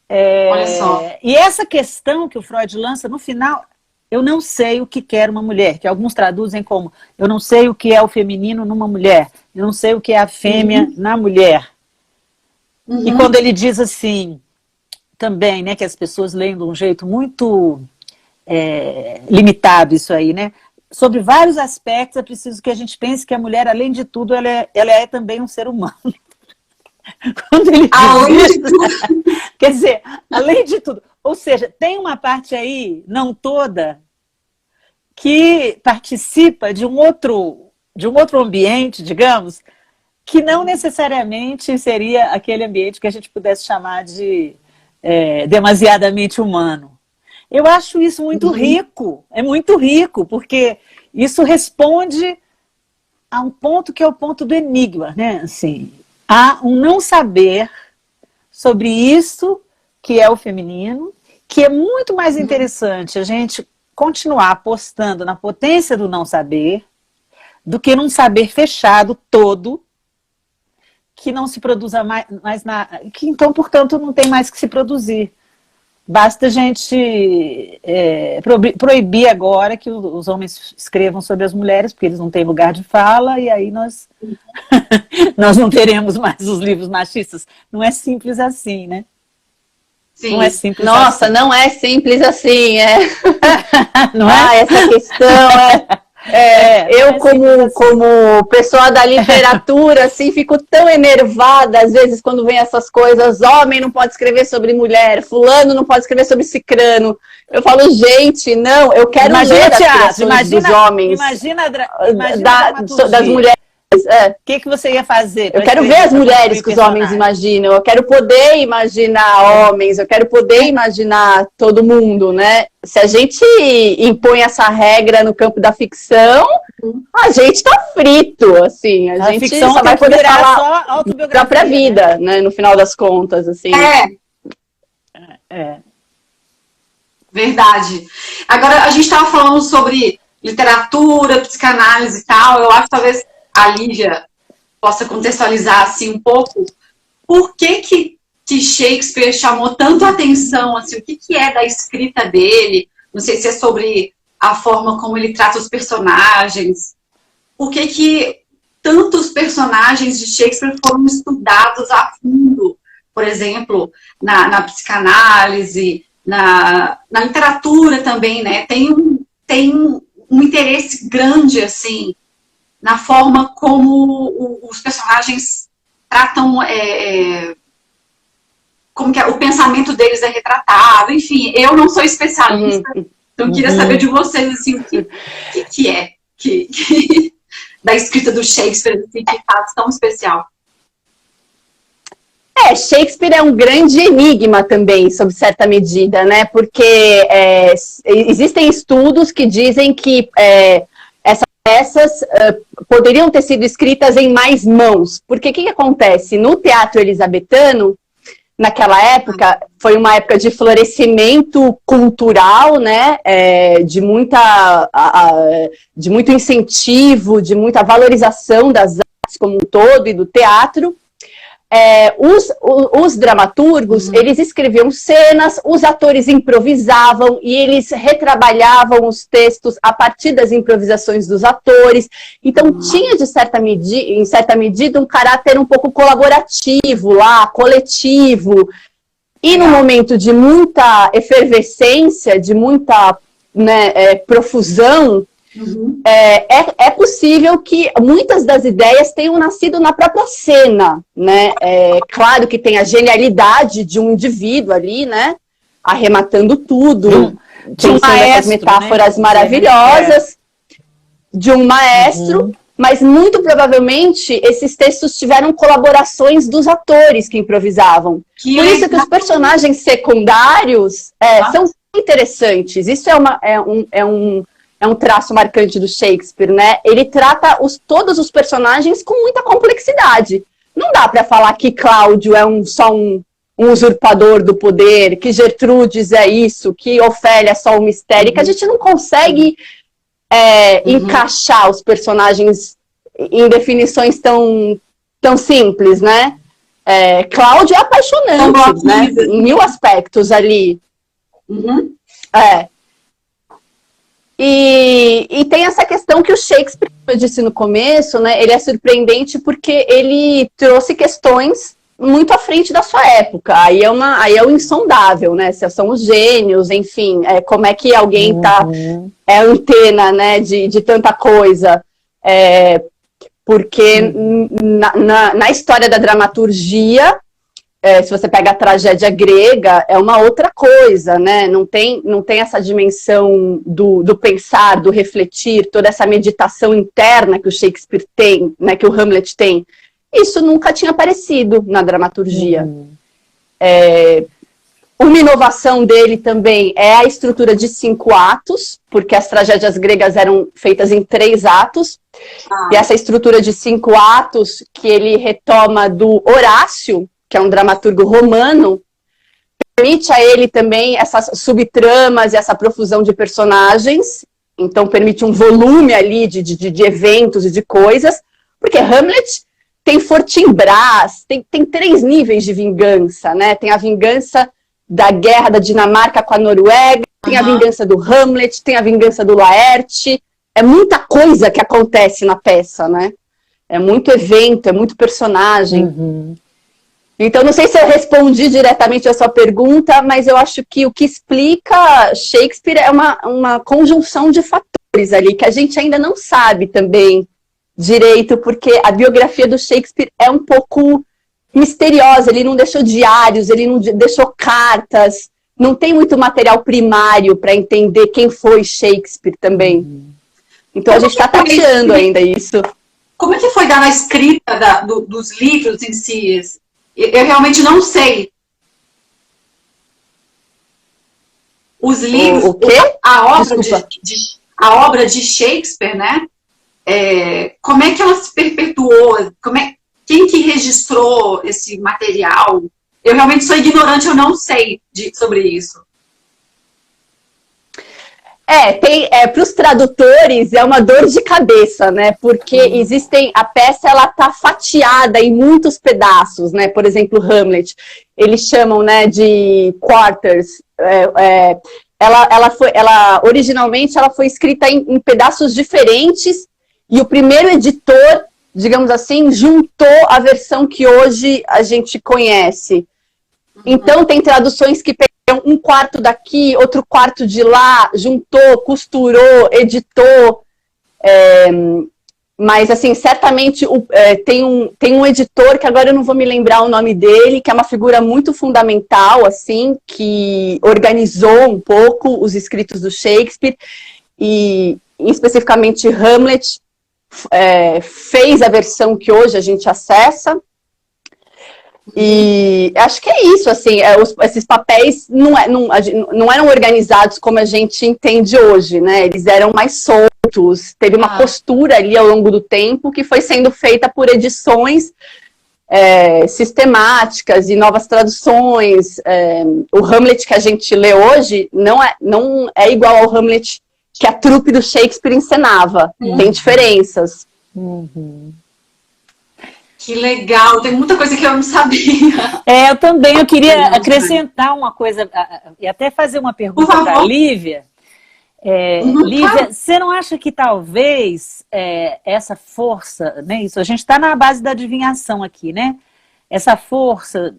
S1: Olha só.
S3: E essa questão que o Freud lança no final, eu não sei o que quer uma mulher, que alguns traduzem como: eu não sei o que é o feminino numa mulher, eu não sei o que é a fêmea na mulher. E quando ele diz assim, também, né, que as pessoas leem de um jeito muito limitado isso aí, né? Sobre vários aspectos é preciso que a gente pense que a mulher, além de tudo, ela é também um ser humano. Quando ele diz isso, quer dizer, além de tudo. Ou seja, tem uma parte aí, não toda, que participa de um outro ambiente, digamos, que não necessariamente seria aquele ambiente que a gente pudesse chamar de demasiadamente humano. Eu acho isso muito rico, é muito rico, porque isso responde a um ponto que é o ponto do enigma, né? Assim, há um não saber sobre isso que é o feminino, que é muito mais interessante a gente continuar apostando na potência do não saber do que num saber fechado todo, que não se produza mais nada, que então, portanto, não tem mais que se produzir. Basta a gente proibir agora que os homens escrevam sobre as mulheres, porque eles não têm lugar de fala, e aí nós não teremos mais os livros machistas. Não é simples assim, né?
S1: Sim.
S3: Não é simples
S2: Nossa,
S3: assim.
S2: não é simples assim,
S3: Não é?
S2: essa questão eu, como pessoa da literatura, assim, fico tão enervada, às vezes, quando vem essas coisas: homem não pode escrever sobre mulher, fulano não pode escrever sobre cicrano. Eu falo, gente, não, eu quero ler as criações dos homens, das mulheres.
S3: O que você ia fazer?
S2: Eu quero ver as mulheres que os homens imaginam, eu quero poder imaginar homens, eu quero poder imaginar todo mundo, né? Se a gente impõe essa regra no campo da ficção, a gente tá frito, assim, a gente
S3: ficção
S2: só vai poder falar
S3: só
S2: da própria vida, né? No final das contas, assim.
S1: Verdade. Agora, a gente estava falando sobre literatura, psicanálise e tal, eu acho que talvez a Lívia possa contextualizar assim um pouco por que Shakespeare chamou tanto a atenção, assim, o que é da escrita dele, não sei se é sobre a forma como ele trata os personagens, por que tantos personagens de Shakespeare foram estudados a fundo, por exemplo, na psicanálise, na literatura também, né? Tem um interesse grande, assim, na forma como os personagens tratam, como que o pensamento deles é retratado, enfim, eu não sou especialista, então eu queria saber de vocês, assim, o que é da escrita do Shakespeare, assim, que faz tão especial.
S2: Shakespeare é um grande enigma também, sob certa medida, né? Porque existem estudos que dizem que essas peças poderiam ter sido escritas em mais mãos. Porque o que acontece? No teatro elisabetano, naquela época, foi uma época de florescimento cultural, né? De muito incentivo, de muita valorização das artes como um todo e do teatro. Os dramaturgos, eles escreviam cenas, os atores improvisavam e eles retrabalhavam os textos a partir das improvisações dos atores. Então, tinha, em certa medida, um caráter um pouco colaborativo lá, coletivo. E no momento de muita efervescência, de muita profusão, é possível que muitas das ideias tenham nascido na própria cena, né? Claro que tem a genialidade de um indivíduo ali, né? Arrematando tudo, pensando essas metáforas, né, maravilhosas de um maestro, mas muito provavelmente esses textos tiveram colaborações dos atores que improvisavam. Por isso que os personagens secundários são interessantes. Isso é um traço marcante do Shakespeare, né? Ele trata todos os personagens com muita complexidade. Não dá para falar que Cláudio é só um usurpador do poder, que Gertrudes é isso, que Ofélia é só um mistério, que a gente não consegue encaixar os personagens em definições tão simples, né? Cláudio é apaixonante, né? Em 1000 aspectos ali. E tem essa questão que o Shakespeare, como eu disse no começo, né, ele é surpreendente porque ele trouxe questões muito à frente da sua época. Aí é o insondável, né? Se são os gênios, enfim, como é que alguém é antena, né, de tanta coisa. Porque na história da dramaturgia, se você pega a tragédia grega, é uma outra coisa, né? Não tem essa dimensão do pensar, do refletir, toda essa meditação interna que o Shakespeare tem, né? Que o Hamlet tem. Isso nunca tinha aparecido na dramaturgia. Uma inovação dele também é a estrutura de 5 atos, porque as tragédias gregas eram feitas em 3 atos. E essa estrutura de 5 atos, que ele retoma do Horácio, que é um dramaturgo romano, permite a ele também essas subtramas e essa profusão de personagens, então permite um volume ali de eventos e de coisas, porque Hamlet tem Fortinbras, tem 3 níveis de vingança, né? Tem a vingança da guerra da Dinamarca com a Noruega, tem a vingança do Hamlet, tem a vingança do Laerte, é muita coisa que acontece na peça, né? É muito evento, é muito personagem. Então, não sei se eu respondi diretamente a sua pergunta, mas eu acho que o que explica Shakespeare é uma conjunção de fatores ali, que a gente ainda não sabe também direito, porque a biografia do Shakespeare é um pouco misteriosa, ele não deixou diários, ele não deixou cartas, não tem muito material primário para entender quem foi Shakespeare também. Então, a gente está tateando ainda isso.
S1: Como é que foi dar na escrita dos livros em si? Eu realmente não sei. Os livros,
S2: o quê?
S1: A obra de Shakespeare, né? Como é que ela se perpetuou? Quem que registrou esse material? Eu realmente sou ignorante, eu não sei sobre isso. Para os tradutores é uma dor de cabeça, né? Porque a peça ela tá fatiada em muitos pedaços, né? Por exemplo, Hamlet, eles chamam, né, de quarters. Originalmente ela foi escrita em pedaços diferentes e o primeiro editor, digamos assim, juntou a versão que hoje a gente conhece. Então tem traduções que um quarto daqui, outro quarto de lá, juntou, costurou, editou.
S2: Mas, assim, certamente tem um editor, que agora eu não vou me lembrar o nome dele, que é uma figura muito fundamental, assim, que organizou um pouco os escritos do Shakespeare, e especificamente Hamlet fez a versão que hoje a gente acessa. E acho que é isso, assim, esses papéis não eram organizados como a gente entende hoje, né? Eles eram mais soltos, teve uma costura ali ao longo do tempo que foi sendo feita por edições sistemáticas e novas traduções. O Hamlet que a gente lê hoje não é igual ao Hamlet que a trupe do Shakespeare encenava, tem diferenças.
S1: Que legal, tem muita coisa que eu não sabia.
S3: Eu também, eu queria acrescentar uma coisa, e até fazer uma pergunta para a Lívia. Lívia, você não acha que talvez essa força, né, isso, a gente está na base da adivinhação aqui, né? Essa força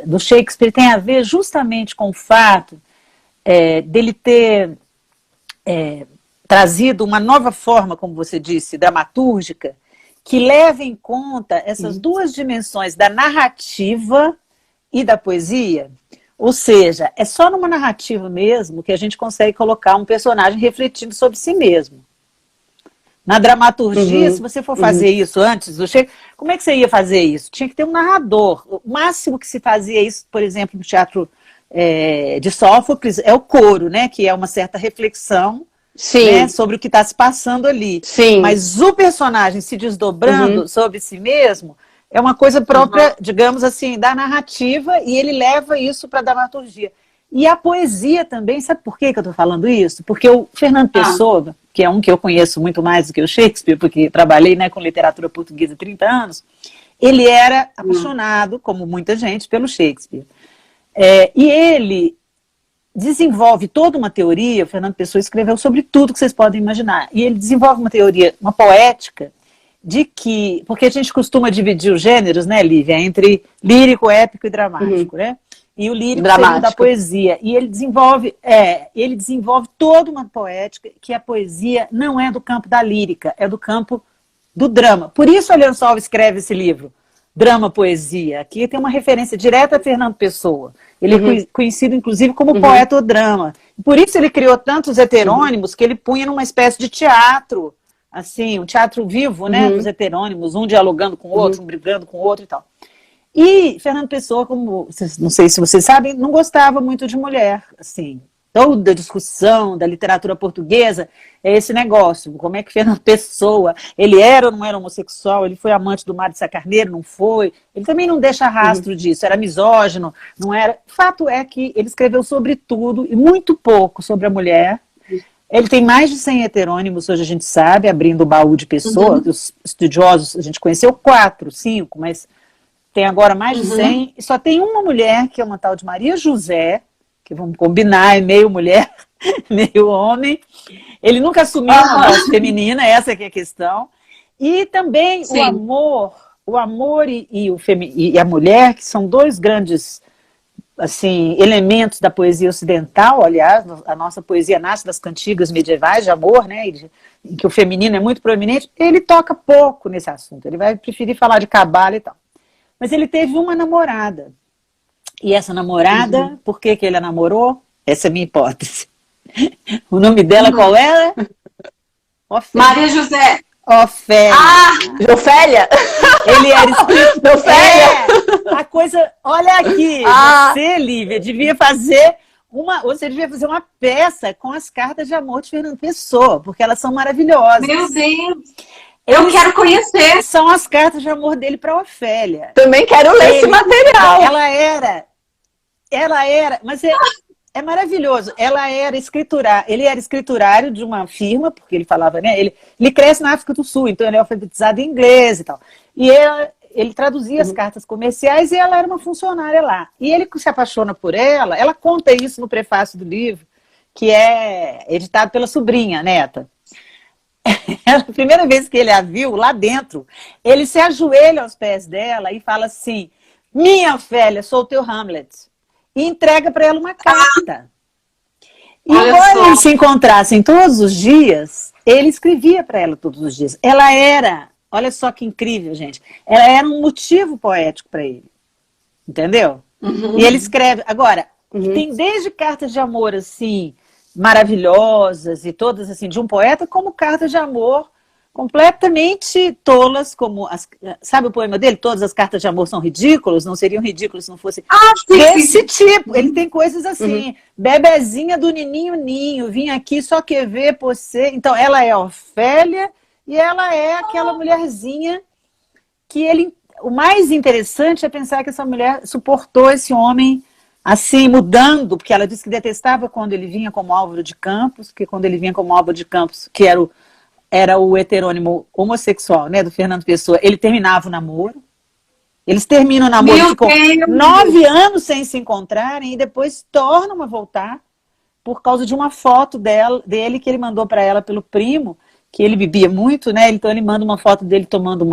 S3: do Shakespeare tem a ver justamente com o fato dele ter trazido uma nova forma, como você disse, dramatúrgica, que leva em conta essas duas dimensões da narrativa e da poesia. Ou seja, é só numa narrativa mesmo que a gente consegue colocar um personagem refletindo sobre si mesmo. Na dramaturgia, se você for fazer isso antes do Shakespeare, como é que você ia fazer isso? Tinha que ter um narrador. O máximo que se fazia isso, por exemplo, no teatro de Sófocles, é o coro, né? Que é uma certa reflexão, né, sobre o que está se passando ali.
S2: Sim.
S3: Mas o personagem se desdobrando sobre si mesmo é uma coisa própria, digamos assim, da narrativa, e ele leva isso para a dramaturgia. E a poesia também, sabe por que eu estou falando isso? Porque o Fernando Pessoa, que é um que eu conheço muito mais do que o Shakespeare, porque trabalhei, né, com literatura portuguesa há 30 anos, ele era apaixonado, como muita gente, pelo Shakespeare. E ele desenvolve toda uma teoria, o Fernando Pessoa escreveu sobre tudo que vocês podem imaginar, e ele desenvolve uma teoria, uma poética, de que, porque a gente costuma dividir os gêneros, né, Lívia, entre lírico, épico e dramático, né? E o lírico seria da poesia. E ele desenvolve toda uma poética que a poesia não é do campo da lírica, é do campo do drama. Por isso a Lençol escreve esse livro, Drama, Poesia. Aqui tem uma referência direta a Fernando Pessoa. Ele é conhecido, inclusive, como poeta ou drama. Por isso ele criou tantos heterônimos que ele punha numa espécie de teatro, assim, um teatro vivo, né, dos heterônimos, um dialogando com o outro, um brigando com o outro e tal. E Fernando Pessoa, como não sei se vocês sabem, não gostava muito de mulher, assim. Toda a discussão da literatura portuguesa é esse negócio, como é que Fernando Pessoa, ele era ou não era homossexual, ele foi amante do Mário de Sá Carneiro, não foi, ele também não deixa rastro disso, era misógino, não era. Fato é que ele escreveu sobre tudo e muito pouco sobre a mulher. Ele tem mais de 100 heterônimos, hoje a gente sabe, abrindo o baú de Pessoa, os estudiosos, a gente conheceu 4, 5, mas tem agora mais de 100, e só tem uma mulher, que é uma tal de Maria José, que vamos combinar, é meio mulher, meio homem. Ele nunca assumiu uma voz feminina, essa que é a questão. E também o amor e a mulher, que são dois grandes assim, elementos da poesia ocidental. Aliás, a nossa poesia nasce das cantigas medievais de amor, né, em que o feminino é muito proeminente. Ele toca pouco nesse assunto, ele vai preferir falar de cabala e tal. Mas ele teve uma namorada. E essa namorada, por que ele a namorou? Essa é a minha hipótese. O nome dela qual era? Ofélia.
S1: Maria José.
S3: Ofélia.
S2: Ofélia?
S3: Ele era escritor.
S2: Ofélia?
S3: A coisa, olha aqui, você, Lívia, devia fazer uma peça com as cartas de amor de Fernando Pessoa, porque elas são maravilhosas.
S1: Meu Deus! Eu quero conhecer.
S3: São as cartas de amor dele para Ofélia.
S2: Também quero ler esse material.
S3: Ela era, mas é maravilhoso. Ele era escriturário de uma firma, porque ele falava, né? Ele cresce na África do Sul, então ele é alfabetizado em inglês e tal. E ele traduzia as cartas comerciais e ela era uma funcionária lá. E ele se apaixona por ela conta isso no prefácio do livro, que é editado pela sobrinha, neta. A primeira vez que ele a viu, lá dentro, ele se ajoelha aos pés dela e fala assim: minha Ofélia, sou o teu Hamlet. E entrega para ela uma carta. E embora eles se encontrassem todos os dias, ele escrevia para ela todos os dias. Ela era, olha só que incrível, gente, ela era um motivo poético para ele. Entendeu? E ele escreve. Agora, tem desde cartas de amor, assim, maravilhosas e todas, assim, de um poeta, como cartas de amor completamente tolas, como sabe o poema dele? Todas as cartas de amor são ridículas, não seriam ridículas se não fosse desse tipo. Ele tem coisas assim, bebezinha do nininho ninho, vim aqui só quer ver você. Então, ela é a Ofélia e ela é aquela mulherzinha que ele... O mais interessante é pensar que essa mulher suportou esse homem assim, mudando, porque ela disse que detestava quando ele vinha como Álvaro de Campos, que quando ele vinha como Álvaro de Campos, que era o heterônimo homossexual, né, do Fernando Pessoa, ele terminava o namoro. Eles terminam o namoro, ficam 9 anos sem se encontrarem e depois tornam a voltar por causa de uma foto dele que ele mandou para ela pelo primo, que ele bebia muito, né? Então ele manda uma foto dele tomando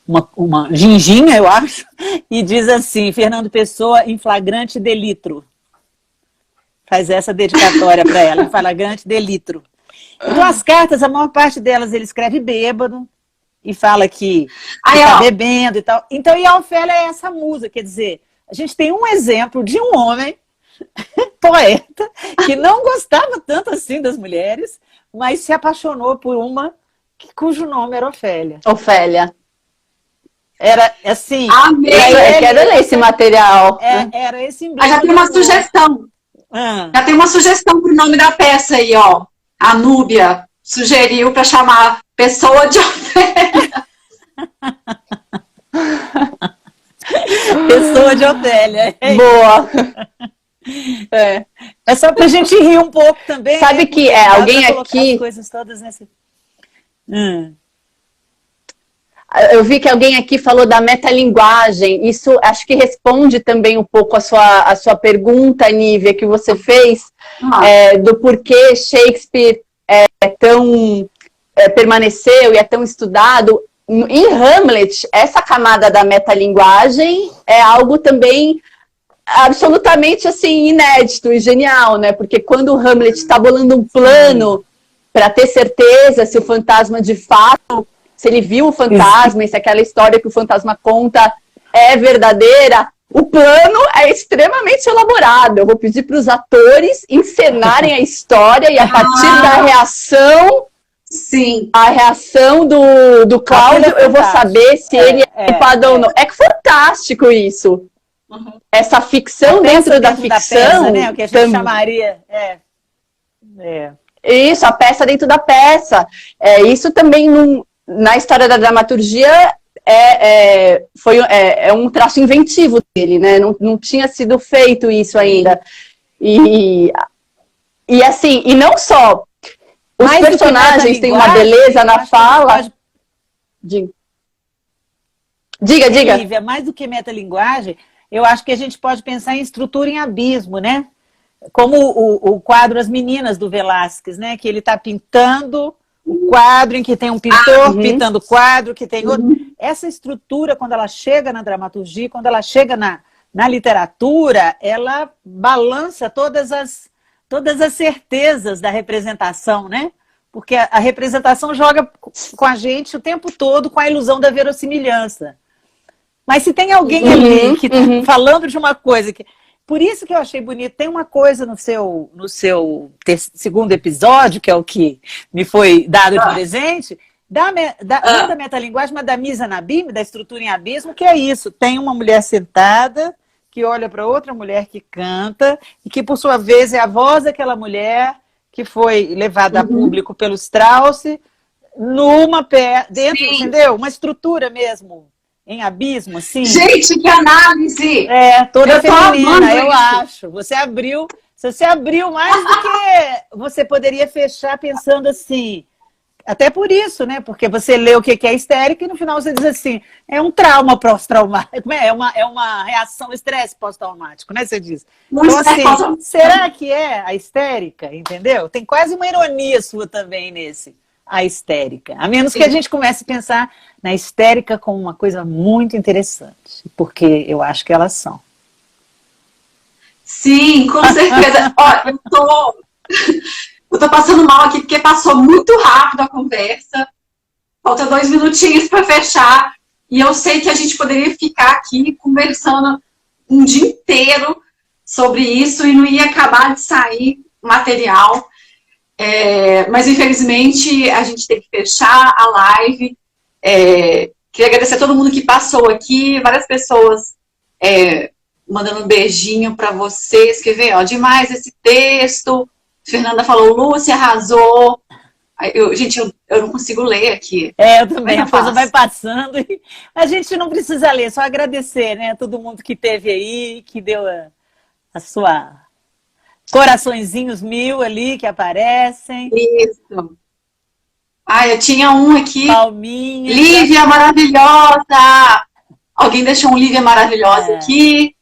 S3: uma ginginha, eu acho, e diz assim, Fernando Pessoa em flagrante delitro. Faz essa dedicatória para ela, em flagrante delitro. Então as cartas, a maior parte delas ele escreve bêbado e fala que está bebendo e tal. Então, e a Ofélia é essa musa, quer dizer, a gente tem um exemplo de um homem poeta que não gostava tanto assim das mulheres, mas se apaixonou por uma cujo nome era Ofélia.
S2: Ofélia.
S3: Era assim...
S2: Eu quero ler esse material.
S3: Era esse emblema.
S1: Já tem uma sugestão. Já tem uma sugestão pro nome da peça aí, ó. A Núbia sugeriu para chamar Pessoa de Ofélia.
S3: Pessoa de Ofélia.
S2: Boa.
S3: É só pra gente rir um pouco também.
S2: Sabe, né? Que alguém aqui...
S3: As coisas todas nesse...
S2: Eu vi que alguém aqui falou da metalinguagem. Isso acho que responde também um pouco a sua pergunta, Nívia, que você fez, do porquê Shakespeare permaneceu e é tão estudado. Em Hamlet, essa camada da metalinguagem é algo também absolutamente assim, inédito e genial, né? Porque quando o Hamlet está bolando um plano para ter certeza se o fantasma de fato... Se ele viu o fantasma e se aquela história que o fantasma conta é verdadeira, o plano é extremamente elaborado. Eu vou pedir para os atores encenarem a história e a partir da reação, a reação do Cláudio, eu vou saber se ele é culpado ou não. É fantástico isso. Essa ficção dentro da ficção... Da peça,
S3: né? O que a gente chamaria...
S2: Isso, a peça dentro da peça. Isso também na história da dramaturgia é um traço inventivo dele, né? Não tinha sido feito isso ainda. E assim, e não só os personagens têm uma beleza na fala. Diga.
S3: Lívia, mais do que metalinguagem, eu acho que a gente pode pensar em estrutura em abismo, né? Como o quadro As Meninas, do Velázquez, né? Que ele está pintando o quadro em que tem um pintor pintando o quadro, que tem outro. Essa estrutura, quando ela chega na dramaturgia, quando ela chega na literatura, ela balança todas as certezas da representação, né? Porque a representação joga com a gente o tempo todo com a ilusão da verossimilhança. Mas se tem alguém ali que tá falando de uma coisa que... Por isso que eu achei bonito. Tem uma coisa no seu segundo episódio, que é o que me foi dado de presente, não da metalinguagem, mas da misa na Bíblia, da estrutura em abismo, que é isso. Tem uma mulher sentada que olha para outra mulher que canta, e que, por sua vez, é a voz daquela mulher que foi levada a público pelo Strauss, dentro, entendeu? Uma estrutura mesmo. Em abismo, assim.
S1: Gente, que análise!
S3: Toda feminina, eu acho. Se você abriu mais do que você poderia fechar pensando assim. Até por isso, né? Porque você lê o que é histérica e no final você diz assim, é um trauma pós-traumático, é uma reação estresse pós-traumático, né? Você diz. Então, assim, será que é a histérica? Entendeu? Tem quase uma ironia sua também a histérica. A menos que a gente comece a pensar na histérica como uma coisa muito interessante, porque eu acho que elas são.
S1: Sim, com certeza. Ó, eu tô passando mal aqui porque passou muito rápido a conversa. Falta 2 minutinhos para fechar. E eu sei que a gente poderia ficar aqui conversando um dia inteiro sobre isso e não ia acabar de sair material. Mas, infelizmente, a gente tem que fechar a live. Queria agradecer a todo mundo que passou aqui, várias pessoas mandando um beijinho para vocês. Quer ver? Ó, demais esse texto. Fernanda falou, Lúcia arrasou. Gente, eu não consigo ler aqui.
S3: Eu também, a coisa vai passando e a gente não precisa ler, só agradecer, né? Todo mundo que esteve aí, que deu a sua coraçõezinhos 1000 ali que aparecem.
S1: Isso. Eu tinha um aqui.
S3: Palminha.
S1: Lívia maravilhosa! Alguém deixou um Lívia maravilhosa aqui.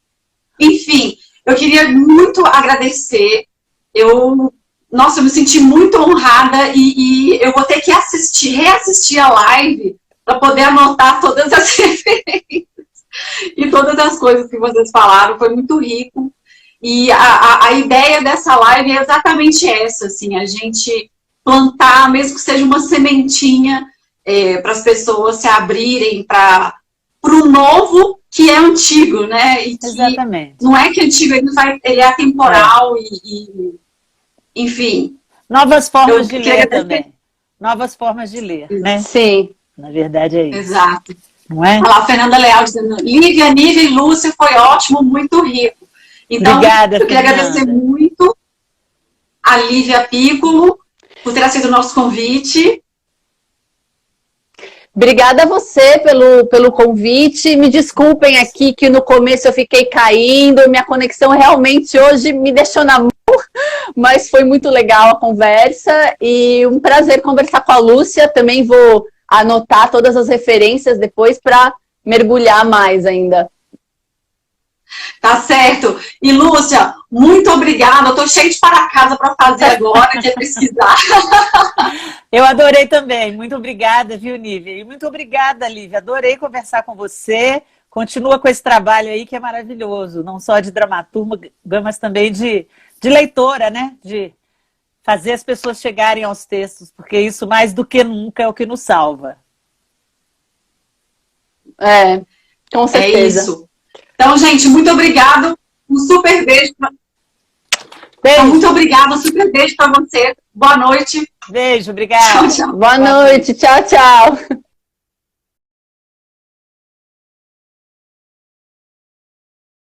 S1: Enfim, eu queria muito agradecer. Nossa, eu me senti muito honrada e eu vou ter que reassistir a live para poder anotar todas as referências e todas as coisas que vocês falaram. Foi muito rico. E a ideia dessa live é exatamente essa, assim, a gente plantar, mesmo que seja uma sementinha, para as pessoas se abrirem para o novo que é antigo, né? E que
S3: exatamente.
S1: Não é que antigo, ele é atemporal enfim.
S3: Novas formas de ler também. Novas formas de ler, né?
S2: Sim.
S3: Na verdade é isso.
S1: Exato.
S3: Não é?
S1: Olha lá, a Fernanda Leal dizendo, Lívia, Nívia e Lúcia, foi ótimo, muito rico. Então,
S3: obrigada,
S1: eu queria agradecer muito a Lívia Piccolo por ter aceito o nosso convite.
S2: Obrigada a você pelo convite. Me desculpem aqui que no começo eu fiquei caindo. Minha conexão realmente hoje me deixou na mão, mas foi muito legal a conversa e um prazer conversar com a Lúcia. Também vou anotar todas as referências depois para mergulhar mais ainda.
S1: Tá certo. E, Lúcia, muito obrigada. Eu tô cheia de para casa para fazer agora, que é pesquisar.
S3: Eu adorei também. Muito obrigada, viu, Nívia? E muito obrigada, Lívia. Adorei conversar com você. Continua com esse trabalho aí que é maravilhoso. Não só de dramaturga, mas também de leitora, né? De fazer as pessoas chegarem aos textos, porque isso mais do que nunca é o que nos salva.
S2: Com certeza.
S1: É isso. Então, gente, muito obrigado. Um super beijo. Então, muito obrigada. Um super beijo para você. Boa noite.
S3: Beijo, obrigada.
S1: Tchau, tchau.
S2: Boa noite. Tchau, tchau.